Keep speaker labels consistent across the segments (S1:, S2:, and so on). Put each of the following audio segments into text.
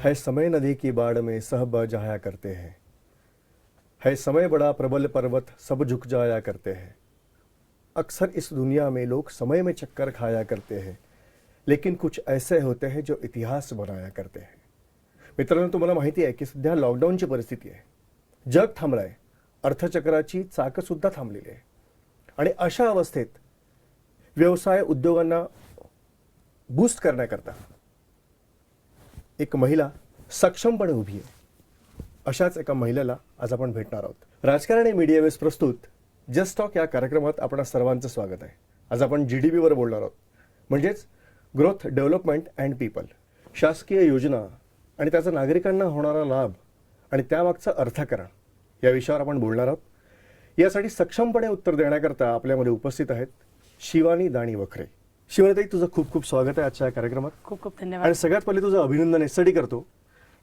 S1: है समय नदी की बाढ़ में सब बह जाया करते हैं। है समय बड़ा प्रबल पर्वत सब झुक जाया करते हैं। अक्सर इस दुनिया में लोग समय में चक्कर खाया करते हैं, लेकिन कुछ ऐसे होते हैं जो इतिहास बनाया करते हैं। मित्रांनो, तुम्हाला माहिती आहे की सध्या लॉकडाऊनची परिस्थिती आहे. जग थांबलंय, अर्थचक्राची चाकं सुद्धा थांबलेली आहे. आणि अशा अवस्थेत व्यवसाय उद्योगांना बूस्ट करण्याकरता एक महिला सक्षमपणे उभी आहे. अशाच एका महिलेला आज आपण भेटणार आहोत. राजकारण आणि मीडिया वेस प्रस्तुत जस्ट टॉक या कार्यक्रमात आपणा सर्वांचं स्वागत आहे. आज आपण GDP वर बोलणार आहोत, म्हणजेच ग्रोथ, डेव्हलपमेंट अँड पीपल. शासकीय योजना आणि त्याचा नागरिकांना होणारा लाभ आणि त्यामागचं अर्थकारण या विषयावर आपण बोलणार आहोत. यासाठी सक्षमपणे उत्तर देण्याकरता आपल्यामध्ये उपस्थित आहेत शिवानी दाणी वखरे. शिवानीताई, तुझं खूप खूप स्वागत आहे आजच्या कार्यक्रमात.
S2: खूप खूप धन्यवाद.
S1: आणि सगळ्यात पहिले तुझं अभिनंदन यासाठी करतो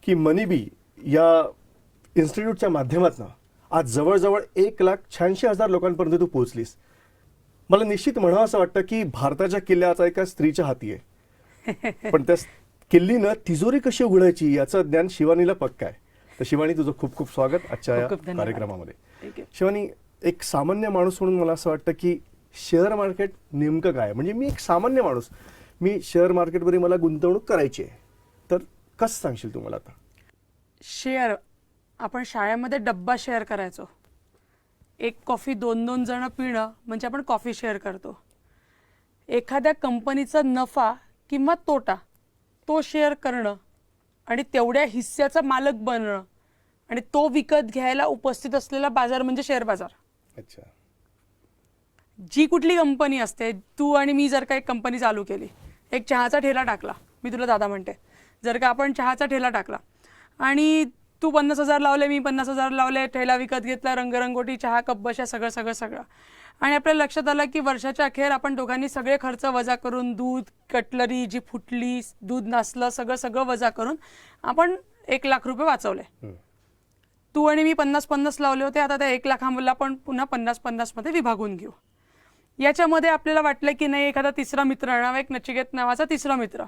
S1: की मनीबी या इन्स्टिट्यूटच्या माध्यमातून आज जवळजवळ 1,86,000 लोकांपर्यंत तू पोहोचलीस. मला निश्चित म्हणावं असं वाटतं की भारताच्या किल्ल्याचा एका स्त्रीच्या हाती आहे, पण त्या किल्लीनं तिजोरी कशी उघडायची याचं ज्ञान शिवानीला पक्का आहे. तर शिवानी, तुझं खूप खूप स्वागत आजच्या या कार्यक्रमामध्ये. शिवानी, एक सामान्य माणूस म्हणून मला असं वाटतं की शेअर मार्केट नेमकं काय? म्हणजे मी एक सामान्य माणूस, मी शेअर मार्केटमध्ये मला गुंतवणूक करायची आहे, तर कसं सांगशील तू मला? आता
S2: शेअर, आपण शाळेमध्ये डब्बा शेअर करायचो. एक कॉफी 2-2 जण पिणं म्हणजे आपण कॉफी शेअर करतो. एखाद्या कंपनीचा नफा किंवा तोटा तो शेअर करणं आणि तेवढ्या हिस्स्याचा मालक बनणं आणि तो विकत घ्यायला उपस्थित असलेला बाजार म्हणजे शेअर बाजार.
S1: अच्छा.
S2: जी कुठली कंपनी असते, तू आणि मी जर का एक कंपनी चालू केली, एक चहाचा ठेला टाकला, मी तुला दादा म्हणते, जर का आपण चहाचा ठेला टाकला आणि तू 50,000 लावले, मी 50,000 लावले, ठेला विकत घेतला, रंगरंगोटी, चहा, कप बशा, सगळं आणि आपल्याला लक्षात आलं की वर्षाच्या अखेर आपण दोघांनी सगळे खर्च वजा करून, दूध, कटलरी जी फुटली, दूध नसलं, सगळं वजा करून आपण 1,00,000 रुपये वाचवले. तू आणि मी 50-50 लावले होते, आता त्या 1,00,000 आपण पुन्हा 50-50 मध्ये विभागून घेऊ. याच्यामध्ये आपल्याला वाटलं की नाही, एखादा तिसरा मित्र आणावा, एक नचिकेत नावाचा तिसरा मित्र.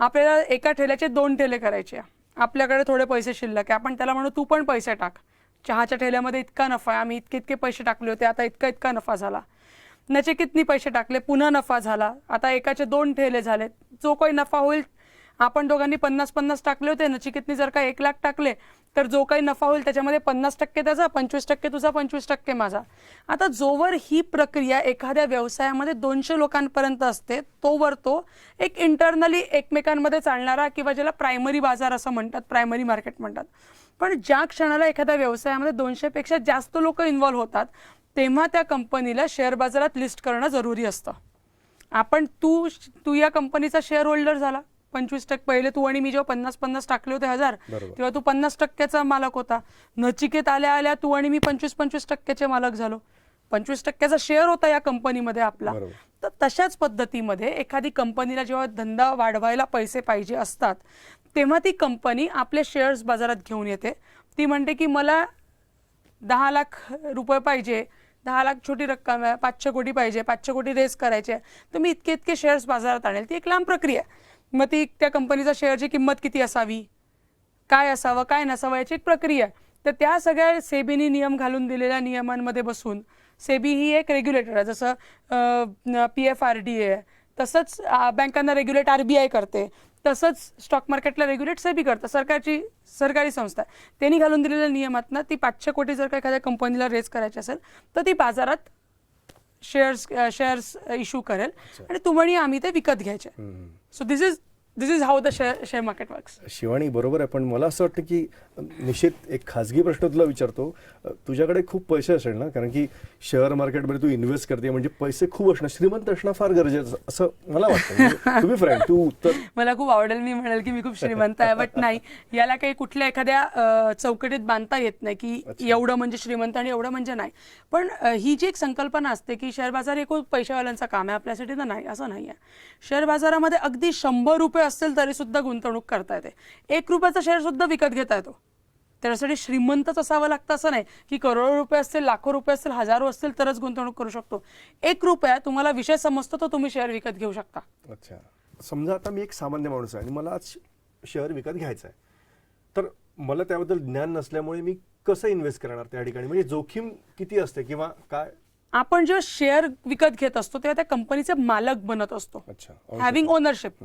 S2: आपल्याला एका ठेल्याचे 2 ठेले करायचे. आपल्याकडे थोडे पैसे शिल्लक आहे, आपण त्याला म्हणू तू पण पैसे टाक. चहाच्या ठेल्यामध्ये इतका नफा आहे, आम्ही इतके पैसे टाकले होते, आता इतका नफा झाला. नचिकेतनी पैसे टाकले, पुन्हा नफा झाला, आता एकाचे 2 ठेले झाले. जो काही नफा होईल, आपण दोघांनी 50-50 टाकले होते, नचिकेतनी जर का 1,00,000 टाकले तर जो काही नफा होईल त्याच्यामध्ये 50% त्याचा, 25% तुझा, 25% माझा. आता जोवर ही प्रक्रिया एखाद्या व्यवसायामध्ये 200 लोकांपर्यंत असते, तोवर तो एक इंटरनली एकमेकांमध्ये चालणारा, किंवा ज्याला प्रायमरी बाजार असं म्हणतात, प्रायमरी मार्केट म्हणतात. पण ज्या क्षणाला एखाद्या व्यवसायामध्ये 200 पेक्षा जास्त लोक इन्व्हॉल्व्ह होतात, तेव्हा त्या कंपनीला शेअर बाजारात लिस्ट करणं जरुरी असतं. आपण तू या कंपनीचा शेअर होल्डर झाला. 25% पहिले तू आणि मी जेव्हा 50-50 टाकले होते 1,000, तेव्हा तू 50%चा मालक होता. नचिकेत आल्या तू आणि मी 25-25% मालक झालो. 25%चा शेअर होता या कंपनीमध्ये आपला. तर तशाच पद्धतीमध्ये एखादी कंपनीला जेव्हा धंदा वाढवायला पैसे पाहिजे असतात, तेव्हा ती कंपनी आपले शेअर्स बाजारात घेऊन येते. ती म्हणते की मला 10,00,000 रुपये पाहिजे, 10,00,000 छोटी रक्कम आहे, 500 कोटी पाहिजे, 500 कोटी रेस करायचे, तर मी इतके शेअर्स बाजारात आणेल. ती एक लांब प्रक्रिया आहे. मग ती त्या कंपनीचा शेअरची किंमत किती असावी, काय असावं, काय नसावं, याची एक प्रक्रिया. तर त्या सगळ्या सेबीनी नियम घालून दिलेल्या नियमांमध्ये बसून, सेबी ही एक रेग्युलेटर आहे, जसं PFRDA आहे, तसंच बँकांना रेग्युलेट RBI करते, तसंच स्टॉक मार्केटला रेग्युलेट सेबी करतं, सरकारी संस्था. त्यांनी घालून दिलेल्या नियमातनं ती 500 कोटी जर का एखाद्या कंपनीला रेज करायची असेल, तर ती बाजारात शेअर्स इश्यू करेल आणि तुम्ही आम्ही ते विकत घ्यायचे. So this is how the share market works.
S1: Shivani, बरोबर आहे, पण मला असं वाटतं की निश्चित एक खाजगी प्रश्न तुला विचारतो. तुझ्याकडे खूप पैसे असेल ना, कारण की शेअर मार्केटमध्ये तू इन्व्हेस्ट करते, म्हणजे पैसे खूप असणं, श्रीमंत असणं फार गरजेचं असं मला वाटतं. तुम्ही फ्रेंड, तू उत्तर.
S2: मला खूप आवडेल, मी म्हणेल की मी खूप श्रीमंत आहे, बट नाही, याला काही कुठल्या एखाद्या चौकटीत बांधता येत नाही की एवढं म्हणजे श्रीमंत आणि एवढं म्हणजे नाही. पण ही जी एक संकल्पना असते की शेअर बाजार हे खूप पैशावाल्यांचं काम आहे, आपल्यासाठी तर नाही, असं नाही आहे. शेअर बाजारामध्ये अगदी 100 रुपये असतील तरी सुद्धा गुंतवणूक करता येते. 1 रुपयाचा शेअर सुद्धा विकत घेता येतो. त्यासाठी श्रीमंतच असावं लागतं असं नाही की करोडो रुपये असतील, लाखो रुपये असतील, हजारो असतील तरच गुंतवणूक करू शकतो. 1 रुपया तुम्हाला विषय समजतो तर तुम्ही शेअर विकत घेऊ शकता.
S1: अच्छा. समजा आता मी एक सामान्य माणूस आहे आणि मला आज शेअर विकत घ्यायचा आहे, तर मला त्याबद्दल ज्ञान नसल्यामुळे मी कसं इन्व्हेस्ट करणार त्या ठिकाणी, म्हणजे जोखीम किती असते किंवा काय?
S2: आपण जेव्हा शेअर विकत घेत असतो तेव्हा त्या कंपनीचे मालक बनत असतो.
S1: अच्छा,
S2: हॅव्हिंग ओनरशिप,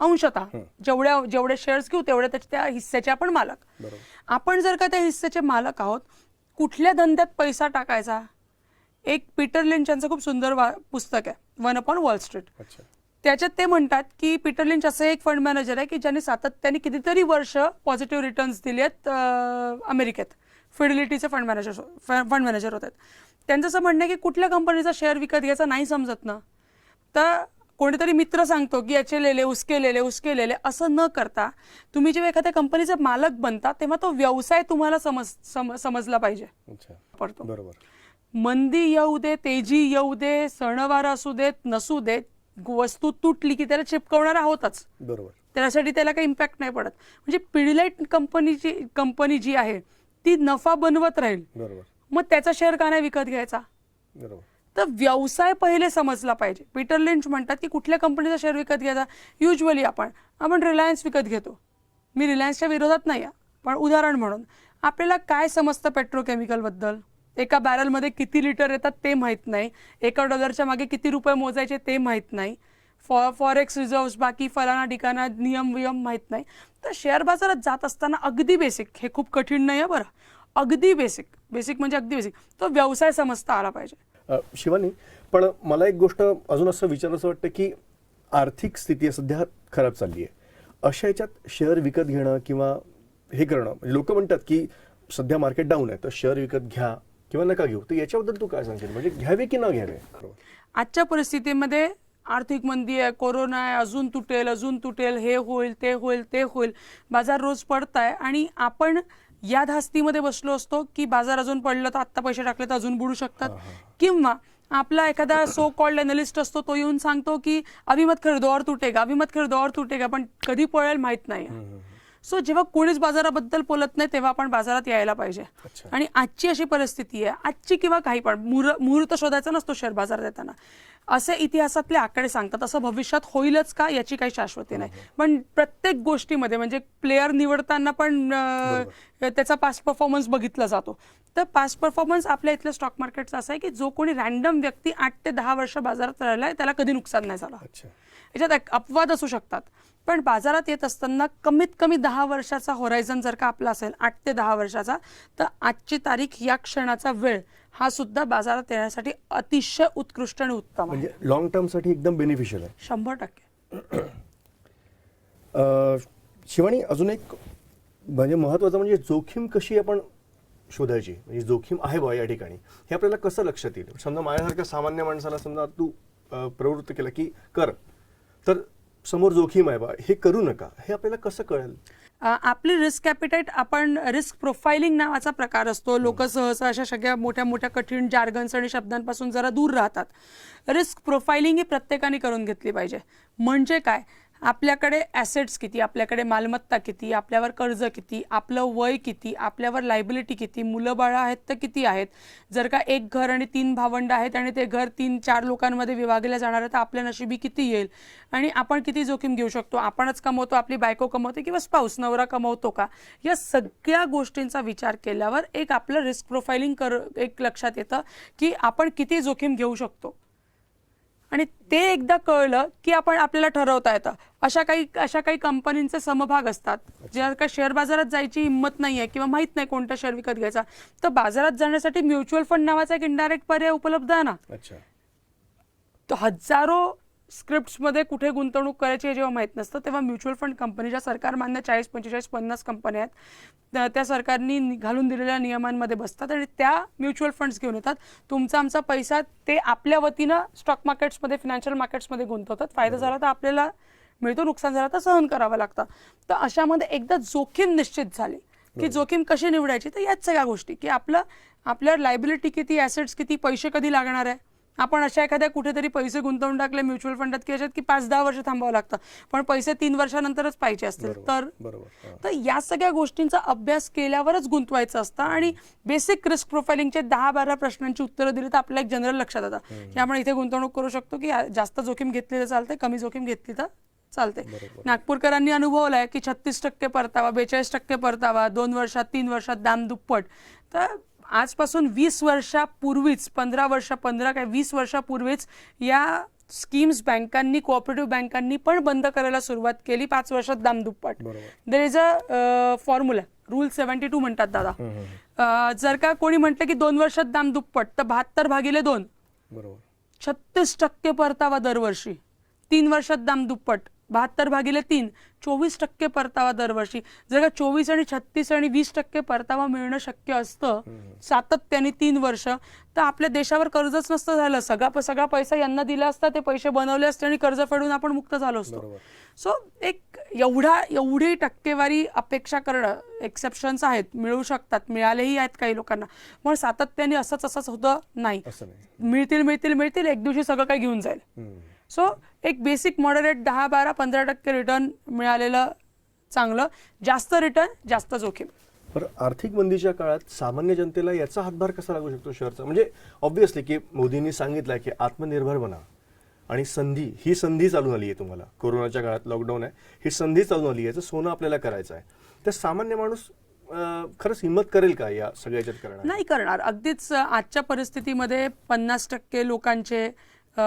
S2: अंशतः जेवढे शेअर्स घेऊ तेवढे त्या हिस्सेचे आपण मालक.
S1: बरोबर.
S2: आपण जर का त्या हिस्सेचे मालक आहोत, कुठल्या धंद्यात पैसा टाकायचा? एक पीटर लिंच यांचं खूप सुंदर पुस्तक आहे, वन अपॉन वॉल स्ट्रीट.
S1: अच्छा.
S2: त्याच्यात ते म्हणतात की पीटर लिंच असं एक फंड मॅनेजर आहे की ज्यांनी सातत्याने कितीतरी वर्ष पॉझिटिव्ह रिटर्न्स दिले आहेत अमेरिकेत. फिडिलिटीचे फंड मॅनेजर होतात. त्यांचं असं म्हणणं आहे की कुठल्या कंपनीचा शेअर विकत घ्यायचा नाही समजत ना, तर कोणीतरी मित्र सांगतो की याचे लेले उसके लेले असं न करता तुम्ही जेव्हा एखाद्या कंपनीचे मालक बनता तेव्हा तो व्यवसाय तुम्हाला समजला पाहिजे. पडतो.
S1: बरोबर.
S2: मंदी येऊ दे, तेजी येऊ दे, सणवार असू देत नसू देत, वस्तू तुटली की त्याला चिपकवणार आहोतच.
S1: बरोबर.
S2: त्यासाठी त्याला काही इम्पॅक्ट नाही पडत. म्हणजे पिडिलाइट कंपनी जी आहे ती नफा बनवत राहील.
S1: बरोबर.
S2: मग त्याचा शेअर का नाही विकत घ्यायचा?
S1: बरोबर.
S2: तर व्यवसाय पहिले समजला पाहिजे. पीटर लिंच म्हणतात की कुठल्या कंपनीचा शेअर विकत घ्यायचा? युजली आपण रिलायन्स विकत घेतो. मी रिलायन्सच्या विरोधात नाही आहे, पण उदाहरण म्हणून आपल्याला काय समजतं पेट्रोकेमिकल बद्दल? एका बॅरलमध्ये किती लिटर येतात ते माहीत नाही, एका डॉलरच्या मागे किती रुपये मोजायचे ते माहीत नाही, फॉरेक्स रिझर्व्ह बाकी फलाना ठिकाणा नियम माहीत नाही. तर शेअर बाजारात जात असताना अगदी बेसिक, हे खूप कठीण नाही आहे बरं, अगदी बेसिक म्हणजे अगदी बेसिक तो व्यवसाय समजता आला पाहिजे.
S1: शिवानी, पण मला एक गोष्ट अजून असं विचारायचं वाटतं की आर्थिक स्थिती सध्या खराब चालली आहे, अशा याच्यात शेअर विकत घेणं किंवा हे करणं, लोक म्हणतात की सध्या मार्केट डाऊन आहे तर शेअर विकत घ्या किंवा नका घेऊ, तर याच्याबद्दल तू काय सांगशील? म्हणजे घ्यावे की न घ्यावे?
S2: आजच्या परिस्थितीमध्ये आर्थिक मंदी आहे, कोरोना आहे, अजून तुटेल, हे होईल ते होईल, बाजार रोज पडताय आणि आपण या धास्तीमध्ये बसलो असतो की बाजार अजून पडलं तर आत्ता पैसे टाकले तर अजून बुडू शकतात. किंवा आपला एखादा सो कॉल्ड एनालिस्ट असतो, तो येऊन सांगतो की अभी मत खरीदो और तुटेगा, पण कधी पळेल माहित नाही. सो जेव्हा कोणीच बाजाराबद्दल बोलत नाही तेव्हा आपण बाजारात यायला पाहिजे. आणि आजची अशी परिस्थिती आहे, आजची किंवा काही पण मुहूर्त शोधायचा नसतो शेअर बाजारात येताना. असे इतिहासातले आकडे सांगतात, असं भविष्यात होईलच का याची काही शाश्वती नाही. पण प्रत्येक गोष्टीमध्ये म्हणजे प्लेयर निवडताना पण त्याचा पास्ट परफॉर्मन्स बघितला जातो. तर पास्ट परफॉर्मन्स आपल्या इथल्या स्टॉक मार्केटचा असा आहे की जो कोणी रॅन्डम व्यक्ती 8 ते 10 वर्ष बाजारात राहिलाय त्याला कधी नुकसान नाही झालं. याच्यात अपवाद असू शकतात, पण बाजारात येत असताना कमीत कमी 10 वर्षाचा होरायझन जर का आपला असेल, 8 ते 10 वर्षाचा, तर आजची तारीख, या क्षणाचा वेळ हा सुद्धा बाजारात येण्यासाठी अतिशय उत्कृष्ट आणि उत्तम आहे.
S1: म्हणजे लॉंग टर्म साठी एकदम बेनिफिशियल आहे.
S2: 100%.
S1: शिवानी, अजून एक म्हणजे महत्वाचं म्हणजे जोखीम कशी आपण शोधायची, म्हणजे जोखीम आहे बा या ठिकाणी, हे आपल्याला कसं लक्षात येईल? समजा माझ्यासारख्या सामान्य माणसाला समजा तू प्रवृत्त केलं की कर, तर समोर जोखीम आहे बा, हे करू नका, हे आपल्याला कसं कळेल?
S2: आपली रिस्क ॲपिटाईट, आपण रिस्क प्रोफायलिंग नावाचा प्रकार असतो. लोक सहसा अशा सगळ्या मोठ्या कठीण जार्गन्स आणि शब्दांपासून जरा दूर राहतात. रिस्क प्रोफायलिंग ही प्रत्येकाने करून घेतली पाहिजे. म्हणजे काय? आपल्याकडे ॲसेट्स किती, आपल्याकडे मालमत्ता किती, आपल्यावर कर्ज किती, आपलं वय किती, आपल्यावर लायबिलिटी किती, मुलं बाळं आहेत तर किती आहेत. जर का एक घर आणि 3 भावंड आहेत आणि ते घर 3-4 लोकांमध्ये विभागलं जाणार आहे तर आपल्या नशिबी किती येईल, आणि आपण किती जोखीम घेऊ शकतो, आपणच कमवतो, आपली बायको कमवते किंवा स्पाऊस नवरा कमवतो का, या सगळ्या गोष्टींचा विचार केल्यावर एक आपलं रिस्क प्रोफायलिंग एक लक्षात येतं की आपण किती जोखीम घेऊ शकतो. आणि ते एकदा कळलं की आपल्याला ठरवता येतं. अशा काही कंपनींचे समभाग असतात ज्या का शेअर बाजारात जायची हिंमत नाहीये किंवा माहित नाही कोणता शेअर विकत घ्यायचा, तर बाजारात जाण्यासाठी म्युच्युअल फंड नावाचा एक इनडायरेक्ट पर्याय उपलब्ध आहे ना. तो हजारो स्क्रिप्ट्समध्ये कुठे गुंतवणूक करायची हे जेव्हा माहीत नसतं तेव्हा म्युच्युअल फंड कंपनी, ज्या सरकार मान्य 40, 45, 50 कंपन्या आहेत, त्या सरकारनी घालून दिलेल्या नियमांमध्ये बसतात आणि त्या म्युच्युअल फंड्स घेऊन येतात. तुमचा आमचा पैसा ते आपल्या वतीनं स्टॉक मार्केट्समध्ये, फिनान्शियल मार्केट्समध्ये गुंतवतात. फायदा झाला तर आपल्याला मिळतो, नुकसान झालं तर सहन करावं लागतं. तर अशामध्ये एकदा जोखीम निश्चित झाली की जोखीम कशी निवडायची, तर याच सगळ्या गोष्टी की आपल्यावर लायबिलिटी किती, ॲसेट्स किती, पैसे कधी लागणार आहे. आपण अशा एखाद्या कुठेतरी पैसे गुंतवून टाकले म्युच्युअल फंडात की याच्यात की 5-10 वर्ष थांबावं लागतं, पण पैसे 3 वर्षानंतरच पाहिजे असतील तर या सगळ्या गोष्टींचा अभ्यास केल्यावरच गुंतवायचं असतं. आणि बेसिक रिस्क प्रोफायलिंगचे 10-12 प्रश्नांची उत्तरं दिली तर आपल्याला एक जनरल लक्षात येतं की आपण इथे गुंतवणूक करू शकतो की जास्त जोखीम घेतली तर चालते, कमी जोखीम घेतली तर चालते. नागपूरकरांनी अनुभवलाय की 36% परतावा, 42% परतावा, 2 वर्षात 3 वर्षात दाम दुप्पट. तर आजपासून 20 वर्षापूर्वीच 20 वर्षापूर्वीच या स्कीम्स बँकांनी, कोऑपरेटिव्ह बँकांनी पण बंद करायला सुरुवात केली. 5 वर्षात दाम दुप्पट. There is a formula, rule 72 म्हणतात दादा. जर का कोणी म्हटलं की 2 वर्षात दाम दुप्पट, तर 72/2, 36% परतावा दरवर्षी. 3 वर्षात दाम दुप्पट, 72/3, 24% परतावा दरवर्षी. जर का 24 आणि 36 आणि 20% परतावा मिळणं शक्य असतं सातत्याने 3 वर्ष, तर आपल्या देशावर कर्जच नसतं झालं. सगळा पैसा यांना दिला असता, ते पैसे बनवले असते आणि कर्ज फेडून आपण मुक्त झालो असतो. सो एक एवढी टक्केवारी अपेक्षा करणं, एक्सेप्शन्स आहेत, मिळू शकतात, मिळालेही आहेत काही लोकांना, पण सातत्याने असंच होतं नाही. मिळतील एक दिवशी सगळं काही घेऊन जाईल. सो एक बेसिक मॉडरेट 10-12-15% रिटर्न मिळालेलं चांगलं. जास्त रिटर्न जास्त जोखीम.
S1: पण आर्थिक मंदीच्या काळात सामान्य जनतेला याचा हातभार कसा लागू शकतो शहरचा? म्हणजे ऑब्व्हियसली की मोदींनी सांगितलं की आत्मनिर्भर बना, आणि ही संधी चालून आली आहे तुम्हाला. कोरोनाच्या काळात लॉकडाऊन आहे, ही संधी चालून आली आहे, याचं सोनं आपल्याला करायचं आहे. तर सामान्य माणूस खरंच हिंमत करेल का या सगळ्याच्यात? करणार
S2: नाही करणार. अगदीच आजच्या परिस्थितीमध्ये 50% लोकांचे,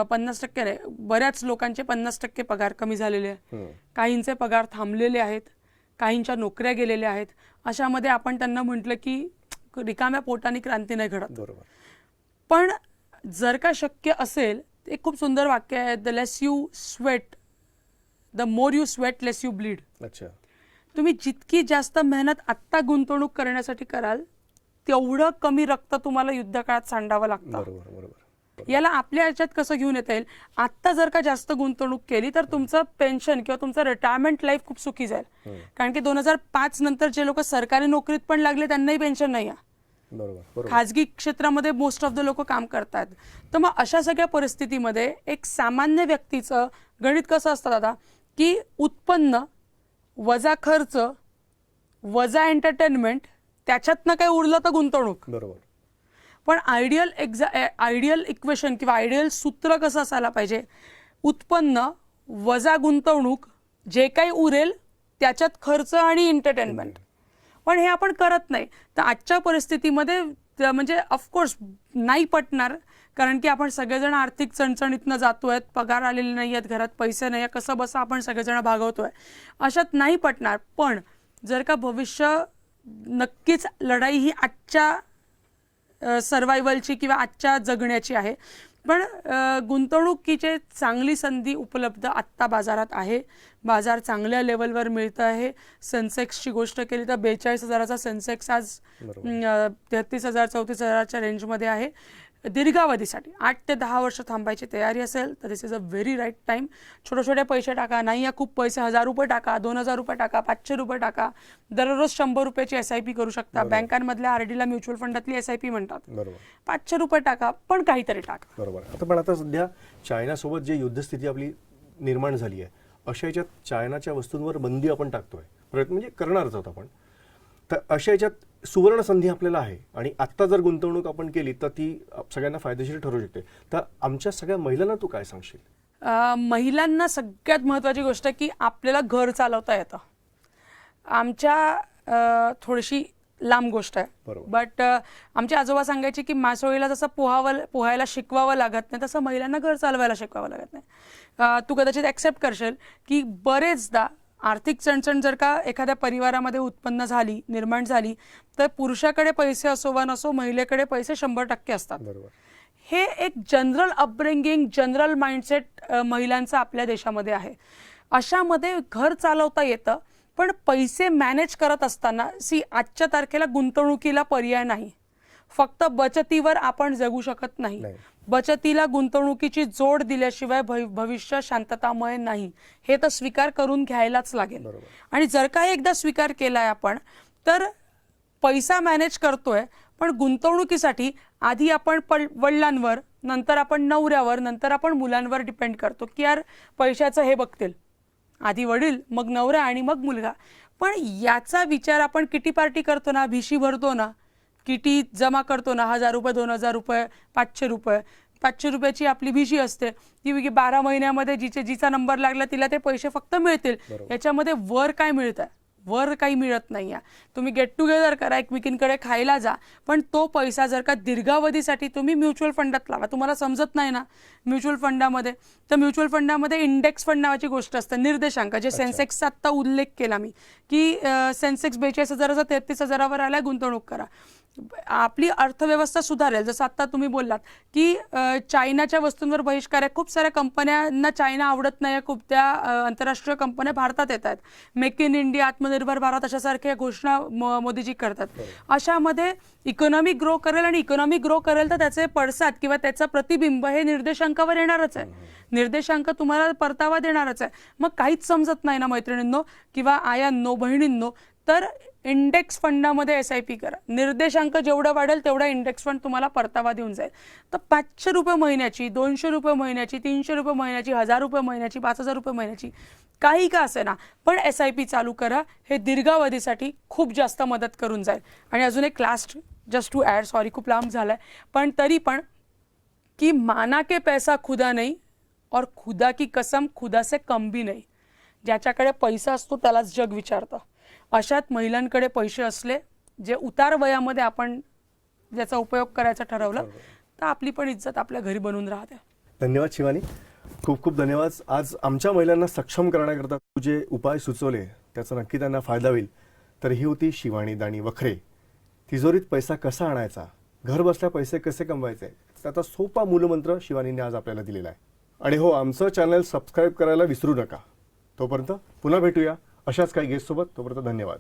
S2: 50% नाही, बऱ्याच लोकांचे 50% पगार कमी झालेले आहे. काहींचे पगार थांबलेले आहेत, काहींच्या नोकऱ्या गेलेल्या आहेत. अशामध्ये आपण त्यांना म्हटलं की रिकाम्या पोटाने क्रांती नाही घडत. पण जर का शक्य असेल, एक खूप सुंदर वाक्य आहे, the less you sweat, the more you sweat less you bleed.
S1: अच्छा.
S2: तुम्ही जितकी जास्त मेहनत आत्ता गुंतवणूक करण्यासाठी कराल, तेवढं कमी रक्त तुम्हाला युद्धकाळात सांडावं लागतं. याला आपल्या ह्याच्यात कसं घेऊन येता येईल? आत्ता जर का जास्त गुंतवणूक केली तर तुमचं पेन्शन किंवा तुमचं रिटायरमेंट लाईफ खूप सुखी जाईल. कारण की 2005 नंतर जे लोक सरकारी नोकरीत पण लागले त्यांनाही पेन्शन नाही आहे. खाजगी क्षेत्रामध्ये मोस्ट ऑफ द लोक काम करतात. तर मग अशा सगळ्या परिस्थितीमध्ये एक सामान्य व्यक्तीचं गणित कसं असतं दादा, की उत्पन्न वजा खर्च वजा एंटरटेनमेंट, त्याच्यातनं काही उरलं तर गुंतवणूक.
S1: बरोबर.
S2: पण आयडियल इक्वेशन किंवा आयडियल सूत्र कसं असायला पाहिजे? उत्पन्न वजा गुंतवणूक, जे काही उरेल त्याच्यात खर्च आणि एंटरटेनमेंट. पण हे आपण करत नाही. तर आजच्या परिस्थितीमध्ये म्हणजे ऑफकोर्स नाही पटणार, कारण की आपण सगळेजण आर्थिक चणचणीतनं जातोय, पगार आलेले नाही आहेत, घरात पैसे नाही, कसं बसं आपण सगळेजण भागवतोय. अशात नाही पटणार. पण जर का भविष्य, नक्कीच लढाई ही आजच्या सर्वायवलची किंवा आजच्या जगण्याची आहे. पण गुंतवणुकीची चांगली संधी उपलब्ध आत्ता बाजारात आहे. बाजार चांगल्या लेवलवर मिळतं आहे. सेन्सेक्सची गोष्ट केली तर 42,000चा सेन्सेक्स आज 33,000-34,000च्या रेंजमध्ये आहे. दीर्घावधीसाठी 8 ते 10 वर्ष थांबायची तयारी असेल तर this is a very right time. छोटे छोटे पैसे टाका, नाही या खूप पैसे, 1,000 रुपये टाका, 2,000 रुपये टाका, 500 रुपये टाका. दररोज 100 रुपयाची SIP करू शकता. बँकांमधल्या RDला म्युच्युअल फंडातली SIP म्हणतात. 500 रुपये टाका, पण काहीतरी टाका.
S1: बरोबर. पण आता सध्या चायनासोबत जे युद्धस्थिती आपली निर्माण झाली आहे, अशा याच्यात चायनाच्या वस्तूंवर बंदी आपण टाकतोय, प्रयत्न म्हणजे करणारच आहोत आपण. तर अशा याच्यात सुवर्ण संधी आपल्याला आहे, आणि आत्ता जर गुंतवणूक आपण केली तर ती सगळ्यांना फायदेशीर ठरू शकते. तर आमच्या सगळ्या महिलांना तू काय सांगशील?
S2: महिलांना सगळ्यात महत्त्वाची गोष्ट की आपल्याला घर चालवता येतं. थोडीशी लांब गोष्ट आहे, बट आमचे आजोबा सांगायचे की मासोळीला जसं पोहायला शिकवावं लागत नाही, तसं महिलांना घर चालवायला शिकवावं लागत नाही. तू कदाचित ॲक्सेप्ट करशील की बरेचदा आर्थिक चणचण जर का एखाद्या परिवारामध्ये निर्माण झाली तर पुरुषाकडे पैसे असो वा नसो, महिलेकडे पैसे 100% असतात. हे एक जनरल अपब्रिंगिंग, जनरल माइंडसेट महिलांचा आपल्या देशामध्ये आहे. अशामध्ये घर चालवता येतं, पण पैसे मॅनेज करत असताना आजच्या तारखेला गुंतवणुकीला पर्याय नाही. फक्त बचतीवर आपण जगू शकत नाही. बचतीला गुंतवणुकीची जोड दिल्याशिवाय भविष्य शांततामय नाही, हे तर स्वीकार करून घ्यायलाच लागेल. आणि जर का एकदा स्वीकार केलाय आपण, तर पैसा मॅनेज करतोय, पण गुंतवणुकीसाठी आधी आपण वडिलांवर, नंतर आपण नवऱ्यावर, नंतर आपण मुलांवर डिपेंड करतो की यार पैशाचं हे बघतील. आधी वडील, मग नवरा आणि मग मुलगा. पण याचा विचार आपण किटी पार्टी करतो ना, भिशी भरतो ना, किटी जमा करतो ना, 1,000 रुपये, 2,000 रुपये, 500 रुपये, 500 रुपयाची आपली भिशी असते ती 12 महिन्यामध्ये जिचा नंबर लागला तिला ते पैसे फक्त मिळतील. याच्यामध्ये वर काय मिळतं? वर काही मिळत नाही आहे. तुम्ही गेट टुगेदर करा, एकमेकींकडे खायला जा, पण तो पैसा जर का दीर्घावधीसाठी तुम्ही म्युच्युअल फंडात लावा. तुम्हाला समजत नाही ना म्युच्युअल फंडामध्ये, तर म्युच्युअल फंडामध्ये इंडेक्स फंड नावाची गोष्ट असते, निर्देशांक. जे सेन्सेक्सचा आत्ता उल्लेख केला मी की सेन्सेक्स 42,000चा 33,000वर आलाय, गुंतवणूक करा. आपली अर्थव्यवस्था सुधारेल. जसं आत्ता तुम्ही बोललात की चायनाच्या वस्तूंवर बहिष्कार आहे, खूप साऱ्या कंपन्यांना चायना आवडत नाही, खूप त्या आंतरराष्ट्रीय कंपन्या भारतात येत आहेत. मेक इन इंडिया, आत्मनिर्भर भारत अशासारख्या घोषणा मोदीजी करतात. अशामध्ये इकॉनॉमी ग्रो करेल, आणि इकॉनॉमी ग्रो करेल तर त्याचे पडसाद किंवा त्याचं प्रतिबिंब हे निर्देशांकावर येणारच आहे. निर्देशांक तुम्हाला परतावा देणारच आहे. मग काहीच समजत नाही ना मैत्रिणींनो किंवा आयांनो, बहिणींनो, तर इंडेक्स फंडामध्ये SIP करा. निर्देशांक जेवढं वाढेल तेवढा इंडेक्स फंड तुम्हाला परतावा देऊन जाईल. तर 500 रुपये महिन्याची, 200 रुपये महिन्याची, 300 रुपये महिन्याची, 1000 रुपये महिन्याची, 5000 रुपये महिन्याची, काही का असे ना, पण SIP चालू करा. हे दीर्घावधीसाठी खूप जास्त मदत करून जाईल. आणि अजून एक last just to add, sorry खूप लांब झालाय, पण तरी पण की माना के पैसा खुदा नहीं और खुदा की कसम खुदा से कम भी नहीं. ज्याच्याकडे पैसा असतो त्यालाच जग विचारतं. अशात महिलांकडे पैसे असले, जे उतार वयामध्ये आपण ज्याचा उपयोग करायचा ठरवलं, तर आपली पण इज्जत आपल्या घरी बनून राहते.
S1: धन्यवाद शिवानी, खूप खूप धन्यवाद. आज आमच्या महिलांना सक्षम करण्याकरता तू जे उपाय सुचवले त्याचा नक्की त्यांना फायदा होईल. तर ही होती शिवानी दाणी वखरे. तिजोरीत पैसा कसा आणायचा, घर बसल्या पैसे कसे कमवायचे, त्याचा सोपा मूलमंत्र शिवानीने आज आपल्याला दिलेला आहे. आणि हो, आमचं चॅनल सबस्क्राईब करायला विसरू नका. तोपर्यंत पुन्हा भेटूया अशाच काही गेस्टसोबत. तोपर्यंत धन्यवाद.